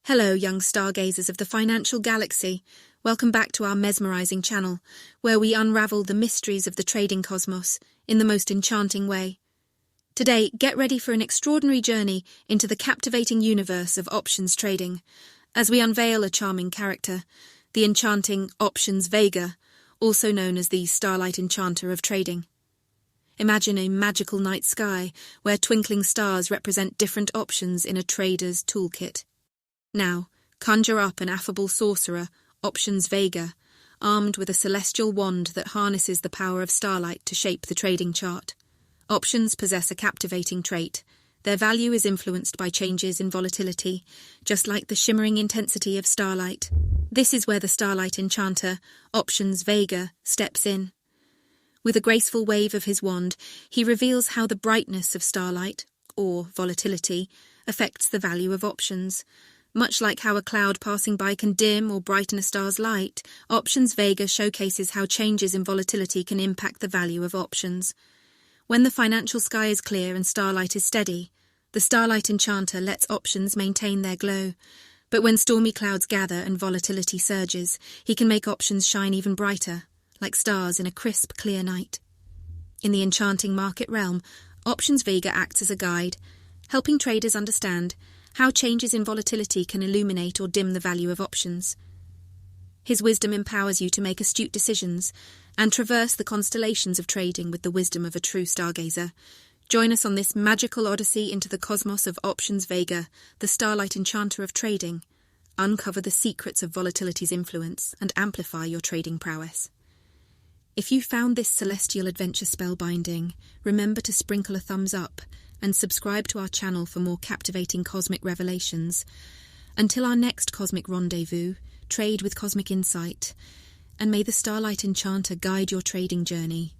Hello, young stargazers of the financial galaxy. Welcome back to our mesmerizing channel, where we unravel the mysteries of the trading cosmos in the most enchanting way. Today, get ready for an extraordinary journey into the captivating universe of options trading, as we unveil a charming character, the enchanting options Vega, also known as the Starlight Enchanter of Trading. Imagine a magical night sky, where twinkling stars represent different options in a trader's toolkit. Now, conjure up an affable sorcerer, options Vega, armed with a celestial wand that harnesses the power of starlight to shape the trading chart. Options possess a captivating trait. Their value is influenced by changes in volatility, just like the shimmering intensity of starlight. This is where the Starlight Enchanter, options Vega, steps in. With a graceful wave of his wand, he reveals how the brightness of starlight, or volatility, affects the value of options. Much like how a cloud passing by can dim or brighten a star's light, options Vega showcases how changes in volatility can impact the value of options. When the financial sky is clear and starlight is steady, the Starlight Enchanter lets options maintain their glow. But when stormy clouds gather and volatility surges, he can make options shine even brighter, like stars in a crisp, clear night. In the enchanting market realm, options Vega acts as a guide, helping traders understand how changes in volatility can illuminate or dim the value of options. His wisdom empowers you to make astute decisions and traverse the constellations of trading with the wisdom of a true stargazer. Join us on this magical odyssey into the cosmos of options Vega, the Starlight Enchanter of Trading. Uncover the secrets of volatility's influence and amplify your trading prowess. If you found this celestial adventure spellbinding, remember to sprinkle a thumbs up and subscribe to our channel for more captivating cosmic revelations. Until our next cosmic rendezvous, trade with cosmic insight, and may the Starlight Enchanter guide your trading journey.